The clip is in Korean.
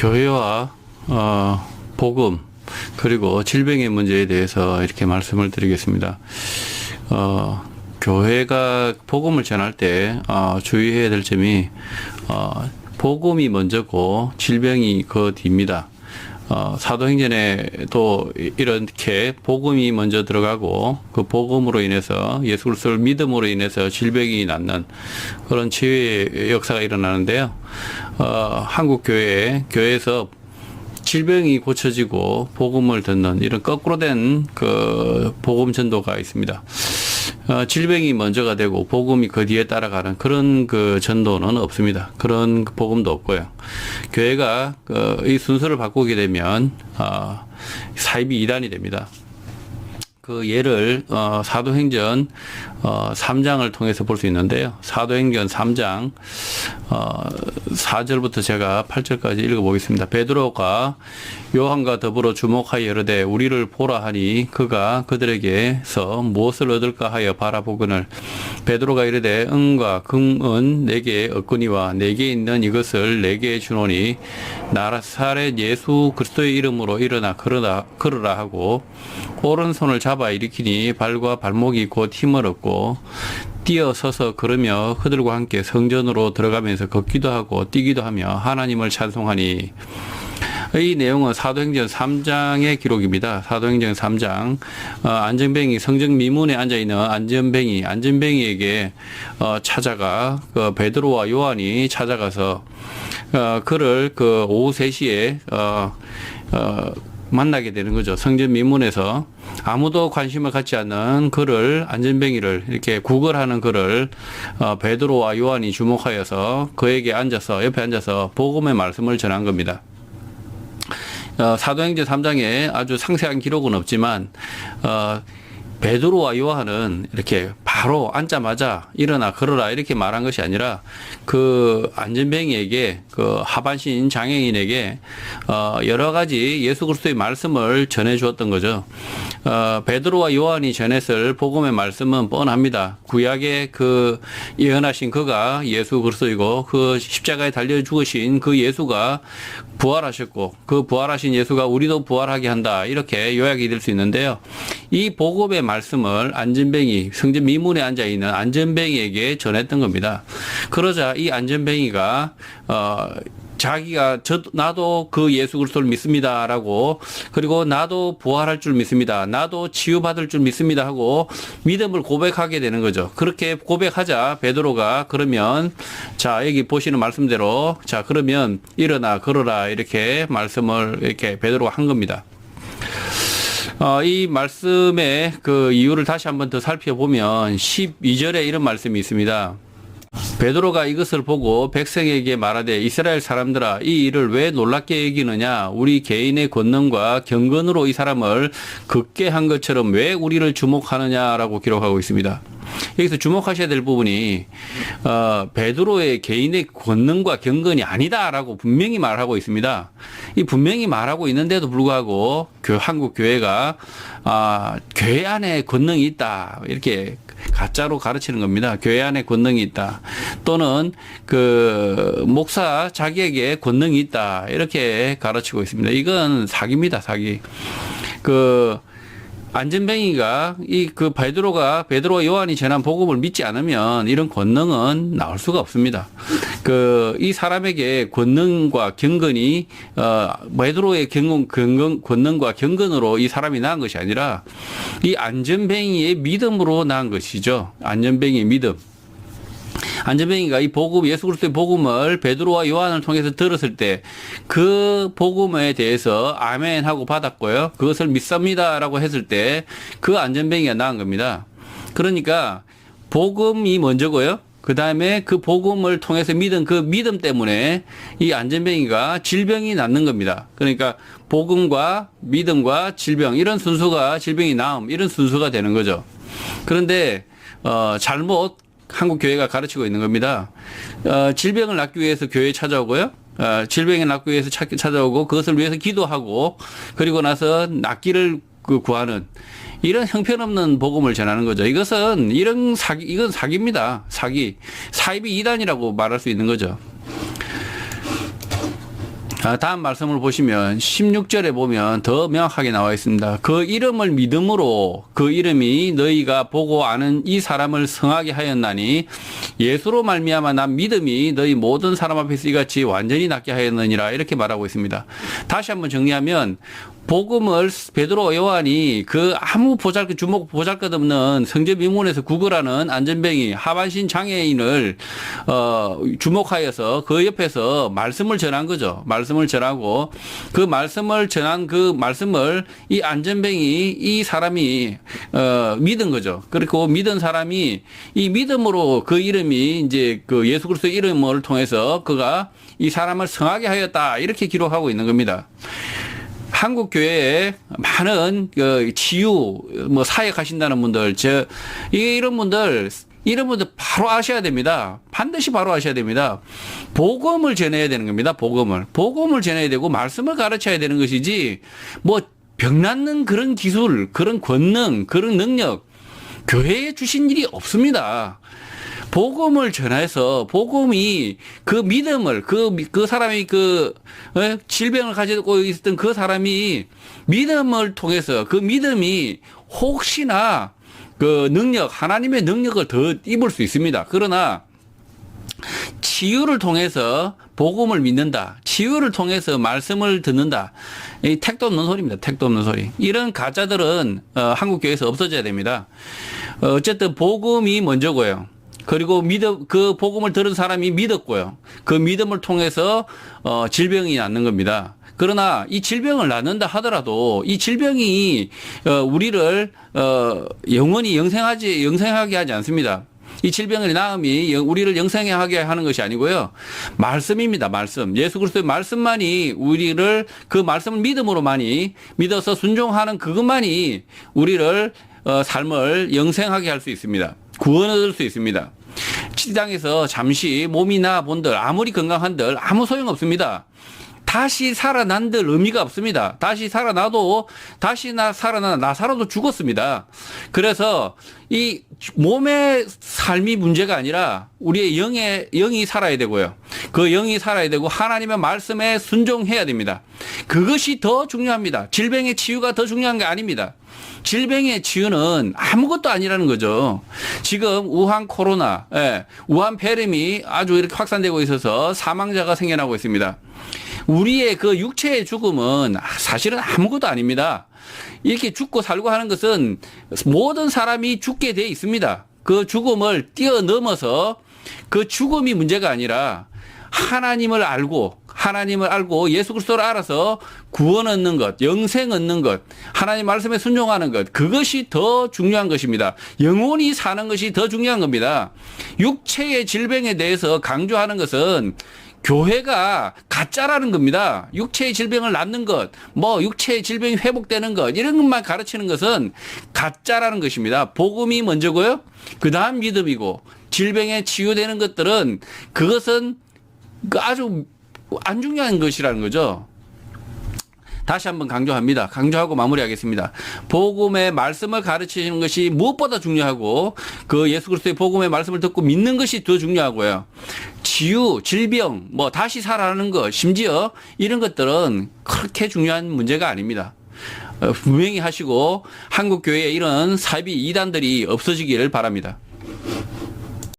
교회와 복음 그리고 질병의 문제에 대해서 이렇게 말씀을 드리겠습니다. 교회가 복음을 전할 때 주의해야 될 점이 복음이 먼저고 질병이 그 뒤입니다. 사도행전에도 이렇게 복음이 먼저 들어가고 그 복음으로 인해서 예수 그리스도를 믿음으로 인해서 질병이 낫는 그런 치유의 역사가 일어나는데요. 한국 교회에서 질병이 고쳐지고 복음을 듣는 이런 거꾸로 된 그 복음 전도가 있습니다. 질병이 먼저가 되고 복음이 그 뒤에 따라가는 그런 그 전도는 없습니다. 그런 복음도 없고요. 교회가 이 순서를 바꾸게 되면 사이비 이단이 됩니다. 그 예를 사도행전 3장을 통해서 볼 수 있는데요. 사도행전 3장 4절부터 제가 8절까지 읽어보겠습니다. 베드로가 요한과 더불어 주목하여 이르되 우리를 보라 하니 그가 그들에게서 무엇을 얻을까 하여 바라보거늘 베드로가 이르되 은과 금은 내게 없거니와 내게 있는 이것을 내게 주노니 나사렛 예수 그리스도의 이름으로 일어나 걸으라 하고 오른손을 잡아 일으키니 발과 발목이 곧 힘을 얻고 뛰어서서 걸으며 그들과 함께 성전으로 들어가면서 걷기도 하고 뛰기도 하며 하나님을 찬송하니. 이 내용은 사도행전 3장의 기록입니다. 사도행전 3장 안전뱅이 성전 미문에 앉아있는 안전뱅이에게 찾아가 베드로와 요한이 찾아가서 그를 그 오후 3시에 만나게 되는 거죠. 성전 미문에서 아무도 관심을 갖지 않는 그를 안전뱅이를 이렇게 구걸하는 그를 베드로와 요한이 주목하여서 그에게 옆에 앉아서 복음의 말씀을 전한 겁니다. 사도행전 3장에 아주 상세한 기록은 없지만 베드로와 요한은 이렇게 바로 앉자마자 일어나 걸어라 이렇게 말한 것이 아니라 그 안전뱅이에게 그 하반신 장애인에게 여러 가지 예수 그리스도의 말씀을 전해 주었던 거죠. 베드로와 요한이 전했을 복음의 말씀은 뻔합니다. 구약에 그 예언하신 그가 예수 그리스도이고 그 십자가에 달려 죽으신 그 예수가 부활하셨고 그 부활하신 예수가 우리도 부활하게 한다 이렇게 요약이 될 수 있는데요. 이 복음의 말씀을 안전뱅이 성전 미문에 앉아있는 안전뱅이에게 전했던 겁니다. 그러자 이 안전뱅이가 자기가 나도 그 예수 그리스도를 믿습니다라고 그리고 나도 부활할 줄 믿습니다. 나도 치유받을 줄 믿습니다 하고 믿음을 고백하게 되는 거죠. 그렇게 고백하자 베드로가 그러면 자 여기 보시는 말씀대로 자 그러면 일어나 걸어라 이렇게 말씀을 이렇게 베드로가 한 겁니다. 이 말씀의 그 이유를 다시 한번 더 살펴보면 12절에 이런 말씀이 있습니다. 베드로가 이것을 보고 백성에게 말하되 이스라엘 사람들아 이 일을 왜 놀랍게 여기느냐 우리 개인의 권능과 경건으로 이 사람을 걷게 한 것처럼 왜 우리를 주목하느냐라고 기록하고 있습니다. 여기서 주목하셔야 될 부분이 베드로의 개인의 권능과 경건이 아니다라고 분명히 말하고 있습니다. 이 분명히 말하고 있는데도 불구하고 한국 교회가 교회 안에 권능이 있다 이렇게 가짜로 가르치는 겁니다. 교회 안에 권능이 있다 또는 그 목사 자기에게 권능이 있다 이렇게 가르치고 있습니다. 이건 사기입니다. 사기. 안전뱅이가 베드로와 요한이 전한 복음을 믿지 않으면 이런 권능은 나올 수가 없습니다. 이 사람에게 권능과 경건이 베드로의 권능과 경건으로 이 사람이 낳은 것이 아니라 이 안전뱅이의 믿음으로 낳은 것이죠. 안전뱅이의 믿음. 안전뱅이가 이 복음, 예수 그리스도의 복음을 베드로와 요한을 통해서 들었을 때 그 복음에 대해서 아멘 하고 받았고요. 그것을 믿습니다라고 했을 때 그 안전뱅이가 나은 겁니다. 그러니까 복음이 먼저고요. 그 다음에 그 복음을 통해서 믿은 그 믿음 때문에 이 안전뱅이가 질병이 낫는 겁니다. 그러니까 복음과 믿음과 질병 이런 순서가 질병이 나음 이런 순서가 되는 거죠. 그런데 잘못 한국 교회가 가르치고 있는 겁니다. 질병을 낫기 위해서 교회에 찾아오고요. 질병을 낫기 위해서 찾아오고 그것을 위해서 기도하고 그리고 나서 낫기를 구하는 이런 형편없는 복음을 전하는 거죠. 이건 사기입니다. 사기. 사이비 이단이라고 말할 수 있는 거죠. 다음 말씀을 보시면 16절에 보면 더 명확하게 나와 있습니다. 그 이름을 믿음으로 그 이름이 너희가 보고 아는 이 사람을 성하게 하였나니 예수로 말미암아 난 믿음이 너희 모든 사람 앞에서 이같이 완전히 낫게 하였느니라 이렇게 말하고 있습니다. 다시 한번 정리하면 복음을 베드로 요한이 그 아무 주목 보잘것없는 성전미문에서 구걸하는 안전뱅이 하반신 장애인을 주목하여서 그 옆에서 말씀을 전한 거죠. 말씀을 전하고 그 말씀을 전한 그 말씀을 이 안전뱅이 이 사람이 믿은 거죠. 그리고 믿은 사람이 이 믿음으로 그 이름이 이제 그 예수 그리스도의 이름을 통해서 그가 이 사람을 성하게 하였다 이렇게 기록하고 있는 겁니다. 한국 교회에 많은 치유 사역 하신다는 분들 이런 분들 바로 아셔야 됩니다. 반드시 바로 아셔야 됩니다. 복음을 전해야 되는 겁니다. 복음을 전해야 되고 말씀을 가르쳐야 되는 것이지 병 낫는 그런 기술, 그런 권능, 그런 능력 교회에 주신 일이 없습니다. 복음을 전해서 복음이 그 믿음을 그 사람이 질병을 가지고 있었던 그 사람이 믿음을 통해서 그 믿음이 혹시나 그 능력 하나님의 능력을 더 입을 수 있습니다. 그러나 치유를 통해서 복음을 믿는다. 치유를 통해서 말씀을 듣는다. 이 택도 없는 소리입니다. 택도 없는 소리. 이런 가짜들은 한국 교회에서 없어져야 됩니다. 어쨌든 복음이 먼저고요. 그리고 그 복음을 들은 사람이 믿었고요. 그 믿음을 통해서 질병이 낫는 겁니다. 그러나 이 질병을 낫는다 하더라도 이 질병이 우리를 영원히 영생하게 하지 않습니다. 이 질병의 나음이 우리를 영생하게 하는 것이 아니고요. 말씀입니다. 말씀. 예수 그리스도의 말씀만이 우리를 그 말씀을 믿음으로만이 믿어서 순종하는 그것만이 우리를 삶을 영생하게 할 수 있습니다. 구원을 얻을 수 있습니다. 이 땅에서 잠시 몸이나 본들 아무리 건강한들 아무 소용없습니다. 다시 살아난들 의미가 없습니다. 다시 살아나도 나 살아도 죽었습니다. 그래서 이 몸의 삶이 문제가 아니라 우리의 영이 살아야 되고요. 그 영이 살아야 되고 하나님의 말씀에 순종해야 됩니다. 그것이 더 중요합니다. 질병의 치유가 더 중요한 게 아닙니다. 질병의 치유는 아무것도 아니라는 거죠. 지금 우한 코로나, 우한 폐렴이 아주 이렇게 확산되고 있어서 사망자가 생겨나고 있습니다. 우리의 그 육체의 죽음은 사실은 아무것도 아닙니다. 이렇게 죽고 살고 하는 것은 모든 사람이 죽게 돼 있습니다. 그 죽음을 뛰어넘어서 그 죽음이 문제가 아니라 하나님을 알고 예수 그리스도를 알아서 구원 얻는 것, 영생 얻는 것, 하나님 말씀에 순종하는 것, 그것이 더 중요한 것입니다. 영원히 사는 것이 더 중요한 겁니다. 육체의 질병에 대해서 강조하는 것은 교회가 가짜라는 겁니다. 육체의 질병을 낫는 것, 육체의 질병이 회복되는 것, 이런 것만 가르치는 것은 가짜라는 것입니다. 복음이 먼저고요. 그 다음 믿음이고, 질병에 치유되는 것들은 그것은 아주 안 중요한 것이라는 거죠. 다시 한번 강조합니다. 강조하고 마무리하겠습니다. 복음의 말씀을 가르치는 것이 무엇보다 중요하고 그 예수 그리스도의 복음의 말씀을 듣고 믿는 것이 더 중요하고요. 치유, 질병, 다시 살아나는 것, 심지어 이런 것들은 그렇게 중요한 문제가 아닙니다. 분명히 하시고 한국 교회에 이런 사이비 이단들이 없어지기를 바랍니다.